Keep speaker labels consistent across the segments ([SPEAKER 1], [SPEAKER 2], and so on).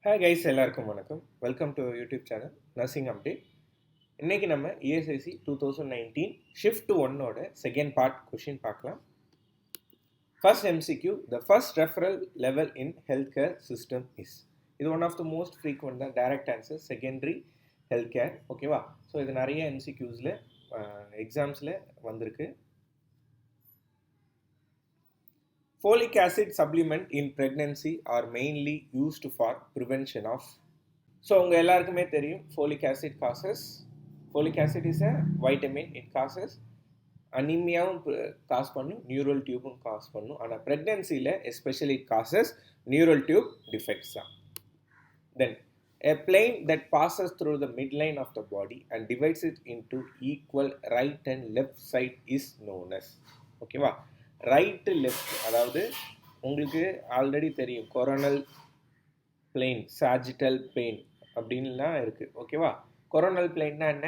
[SPEAKER 1] Hi guys, எல்லாருக்கும் வணக்கம். Welcome to YouTube channel nursing update. இன்றைக்கி நம்ம இஎஸ்ஐசி 2019 ஷிஃப்ட் 1ஓட செகண்ட் பார்ட் கொஷின் பார்க்கலாம். First MCQ, the first referral level in health care system is. இது one of the most frequent தான். Direct answer secondary health care. ஓகேவா? So இது நிறைய எம்சிக்யூஸில் எக்ஸாம்ஸில் வந்திருக்கு. Folic acid supplement in pregnancy are mainly used for prevention of. So உங்க எல்லாருக்குமே தெரியும் folic acid causes. Folic acid is a vitamin. It causes அனிமியாவும் cause பண்ணும், நியூரல் டியூபும் காஸ் பண்ணும். ஆனால் ப்ரெக்னென்சியில் especially it causes neural tube defects தான். Then a plane that passes through the midline of the body and divides it into equal right and left side is known as. ஓகேவா? Right left, அதாவது உங்களுக்கு already தெரியும் coronal plane, sagittal plane அப்படின்லாம் இருக்குது. ஓகேவா? Coronal பிளேன்னா என்ன?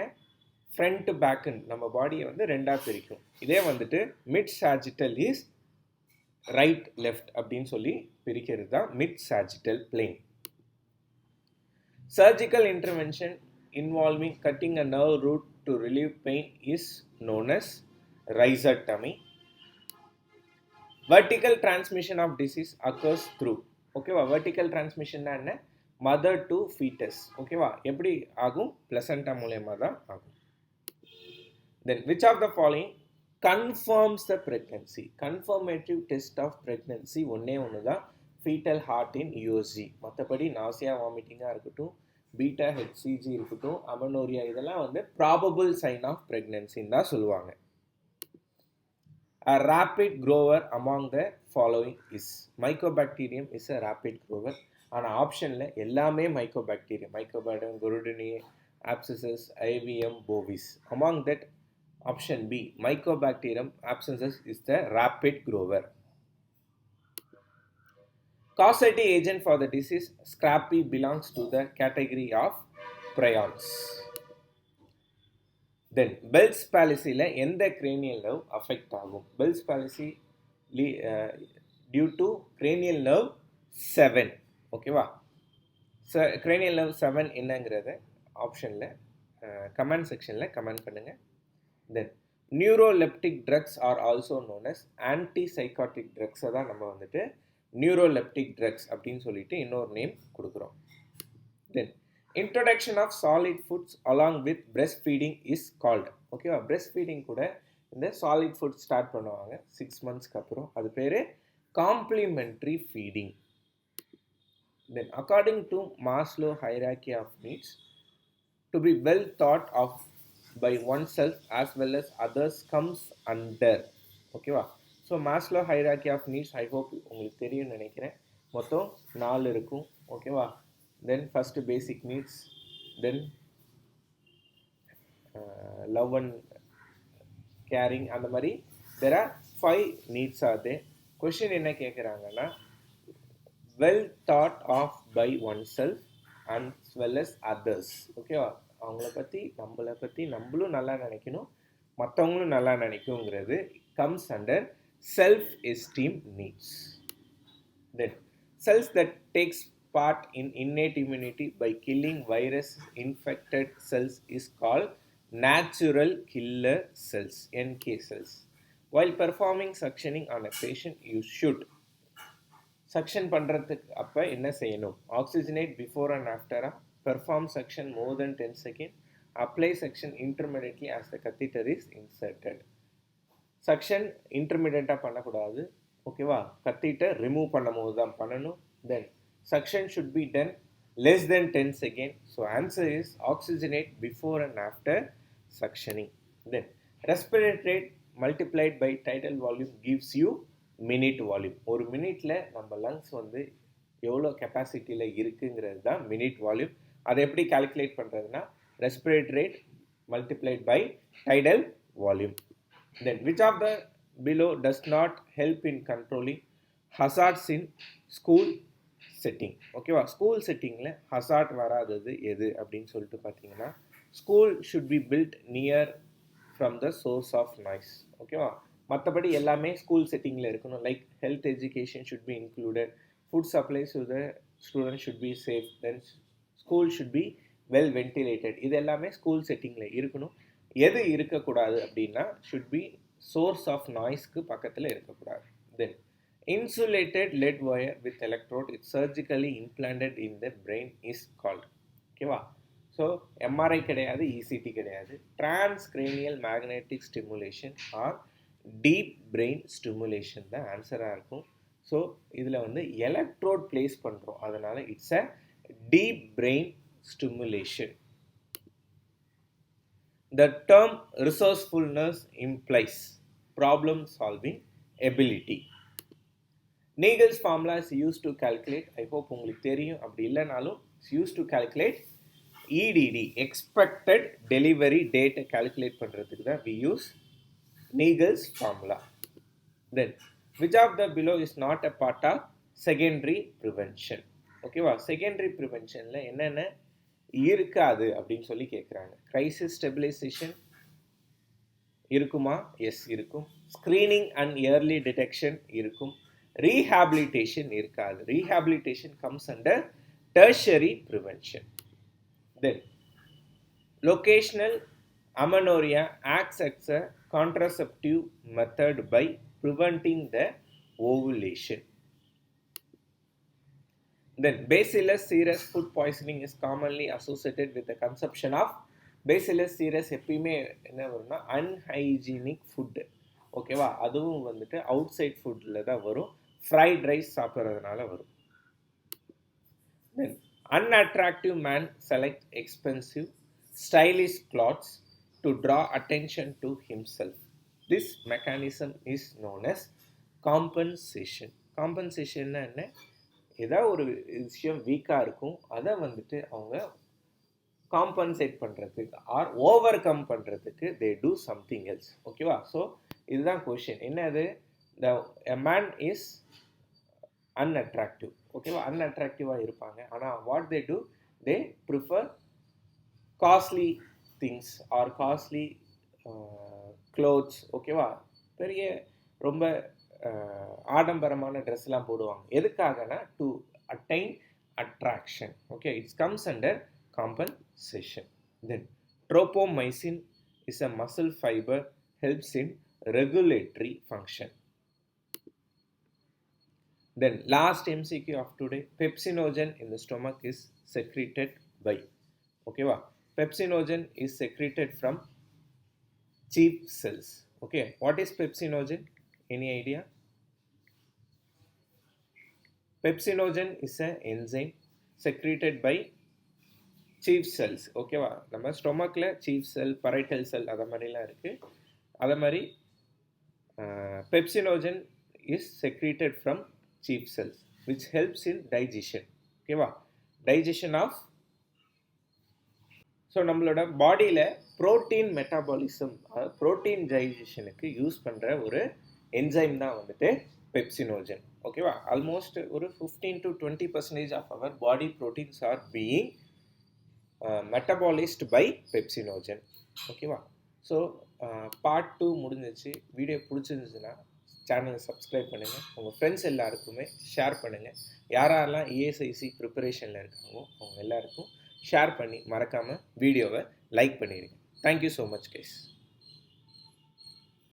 [SPEAKER 1] Front பேக்குன்னு நம்ம பாடியை வந்து ரெண்டாக பிரிக்கும். இதே வந்துட்டு mid sagittal is right left அப்படின்னு சொல்லி பிரிக்கிறது தான் mid sagittal plane. Surgical intervention involving cutting a nerve root to relieve pain is known as rhizotomy. Vertical transmission of disease occurs through. ஓகேவா? வெர்டிக்கல் டிரான்ஸ்மிஷன்னா என்ன? Mother to foetus. ஓகேவா? எப்படி ஆகும்? பிளசண்டா மூலயமா தான் ஆகும். Then which of the following confirms the pregnancy? Confirmative test of pregnancy ஒன்று தான் ஃபீட்டல் ஹார்ட் இன் யூஎஸ்ஜி. மற்றபடி நாசியா வாமிட்டிங்காக இருக்கட்டும், பீட்டா ஹெச்சிஜி இருக்கட்டும், அமனோரியா, இதெல்லாம் வந்து ப்ராபபிள் சைன் ஆஃப் பிரெக்னன்சின்னு தான் சொல்லுவாங்க. A rapid grower among the following is. Mycobacterium is a rapid grower. ஆனால் ஆப்ஷனில் எல்லாமே மைக்கோபாக்டீரியம். மைக்கோபாக்டீரியம், குருடினி, abscessus, IVM, bovis. Among that, option B, Mycobacterium abscessus is the rapid grower. Causative agent for the disease scrapie belongs to the category of prions. Then Bell's பாலிசியில் எந்த cranial nerve affect ஆகும்? Bell's palsy due to cranial nerve 7. ஓகேவா? Cranial nerve 7 என்னங்கிறத ஆப்ஷனில் comment செக்ஷனில் comment பண்ணுங்கள். Then neuroleptic drugs are also known as antipsychotic ட்ரக்ஸை தான் நம்ம வந்துட்டு நியூரோலெப்டிக் ட்ரக்ஸ் அப்படின்னு சொல்லிட்டு இன்னொரு நேம் கொடுக்குறோம். தென் introduction of solid foods along with breastfeeding is called. ஓகேவா? breastfeeding கூட இந்த solid food ஸ்டார்ட் பண்ணுவாங்க 6 monthsக்கு அப்புறம். அது பேர் complementary feeding. Then according to Maslow hierarchy of needs, to be well thought of by oneself as well as others comes under. ஓகேவா? So Maslow hierarchy of needs I hope உங்களுக்கு தெரியும்னு நினைக்கிறேன். மொத்தம் 4 இருக்கும். ஓகேவா? Then first basic needs, then love and caring, அந்த மாதிரி there are 5 needs are there. question என்ன கேட்குறாங்கன்னா well thought of by oneself as well as others. ஓகேவா? அவங்கள பற்றி நம்மளை பற்றி நம்மளும் நல்லா நினைக்கணும், மற்றவங்களும் நல்லா நினைக்குங்கிறது comes under self esteem needs. Then cells that takes part in innate immunity by killing virus infected cells is called natural killer cells, NK cells. While performing suctioning on a patient, you should suction பண்றதுக்கு அப்போ என்ன செய்யணும்? Oxygenate before and after, perform suction more than 10 seconds, apply suction intermittently as the catheter is inserted. suction intermittent பண்ணக்கூடாது. ஓகேவா? catheter remove பண்ணும்போது தான் பண்ணணும். Then suction should be done less than 10 seconds. So answer is oxygenate before and after suctioning. Then respiratory rate multiplied by tidal volume gives you minute volume. ஒரு மினிட்ல நம்ம lungs வந்து எவ்வளோ கெப்பாசிட்டியில் இருக்குங்கிறது தான் மினிட் வால்யூம். அதை எப்படி கால்குலேட் பண்ணுறதுனா respiratory rate multiplied by tidal volume. Then which of the below does not help in controlling hazards in school setting? ஓகேவா? ஸ்கூல் செட்டிங்கில் ஹசார்ட் வராதது எது அப்படின்னு சொல்லிட்டு பார்த்தீங்கன்னா school should be built near from the source of noise. ஓகேவா? மற்றபடி எல்லாமே ஸ்கூல் செட்டிங்கில் இருக்கணும். Like health education should be included, food supplies to the students should be safe, then school should be well ventilated. இது எல்லாமே ஸ்கூல் செட்டிங்கில் இருக்கணும். எது இருக்கக்கூடாது அப்படின்னா should be source of noise-க்கு பக்கத்தில் இருக்கக்கூடாது. Then insulated lead wire with electrode is surgically implanted in the brain is called. ஓகேவா? ஸோ எம்ஆர்ஐ கிடையாது, இசிடி கிடையாது, transcranial magnetic stimulation or deep brain stimulation தான் ஆன்சராக இருக்கும். ஸோ இதில் வந்து எலக்ட்ரோட் பிளேஸ் பண்ணுறோம், அதனால் it's a deep brain stimulation. The term resourcefulness implies problem solving ability. Nagel's formula is used to calculate, I hope உங்களுக்கு தெரியும், அப்படி இல்லைனாலும் it's used to calculate EDD, expected delivery date calculate பண்ணுறதுக்கு தான் we use Nagel's formula. Then which of the below is not a part of secondary prevention? ஓகேவா? Secondary ப்ரிவென்ஷனில் என்னென்ன இருக்காது அப்படின்னு சொல்லி கேட்குறாங்க. கிரைசிஸ் ஸ்டெபிலைசேஷன் இருக்குமா? எஸ் இருக்கும். ஸ்க்ரீனிங் அண்ட் இயர்லி டிடெக்ஷன் இருக்கும். ரீஹாபிலிட்டேஷன் இருக்காது. Rehabilitation comes under tertiary prevention. Then locational amenorrhea acts as a contraceptive method by preventing the ovulation. Then Bacillus cereus food poisoning is commonly associated with the consumption of Bacillus cereus. எப்பயுமே என்ன வரும்னா unhygienic food. ஓகேவா? அதுவும் வந்துட்டு out side ஃபுட்டில் தான் வரும். Fried rice சாப்பிட்றதுனால வரும். Then unattractive man select expensive stylish clothes to draw attention to himself. This mechanism is known as compensation. Compensation என்ன? ஏதாவது ஒரு விஷயம் வீக்காக இருக்கும், அதை வந்துட்டு அவங்க காம்பன்சேட் பண்ணுறதுக்கு ஆர் ஓவர் கம் பண்ணுறதுக்கு தே டூ சம்திங் எல்ஸ். ஓகேவா? ஸோ இதுதான் கொஷின். என்னது? a man is unattractive. ஓகேவா? அன்அட்ராக்டிவாக இருப்பாங்க. ஆனால் what they do, they prefer costly things are costly clothes. ஓகேவா? பெரிய ரொம்ப ஆடம்பரமான ட்ரெஸ்லாம் போடுவாங்க. எதுக்காகனா to attain attraction. Okay, it's comes under compensation. Then tropomyosin is a muscle fiber, helps in regulatory function. Then last MCQ of today, pepsinogen in the stomach is secreted by. Okay va? Pepsinogen is secreted from chief cells. Okay, what is pepsinogen? Any idea? Pepsinogen is an enzyme secreted by chief cells. Okay va? நம்ம ஸ்டொமக்கில் chief cell, parietal cell அதை மாதிரிலாம் இருக்குது. அதை மாதிரி pepsinogen is secreted from chief cells which helps in digestion. ஓகேவா? digestion of, so நம்மளோட பாடியில் protein metabolism, protein டைஜஷனுக்கு use பண்ணுற ஒரு என்சைம் தான் வந்துட்டு பெப்சினோஜன். ஓகேவா? ஆல்மோஸ்ட் ஒரு 15 to 20% off our body proteins are being metabolised by pepsinogen. ஓகேவா? ஸோ பார்ட் 2 முடிஞ்சிச்சு. வீடியோ பிடிச்சிருந்துச்சுன்னா சேனலை சப்ஸ்கிரைப் பண்ணுங்கள், உங்கள் ஃப்ரெண்ட்ஸ் எல்லாருக்குமே ஷேர் பண்ணுங்கள். யாரெல்லாம் இஎஸ்ஐசி ப்ரிப்பரேஷனில் இருக்காங்களோ அவங்க எல்லாருக்கும் ஷேர் பண்ணி மறக்காமல் வீடியோவை லைக் பண்ணிடுங்க. Thank you so much guys.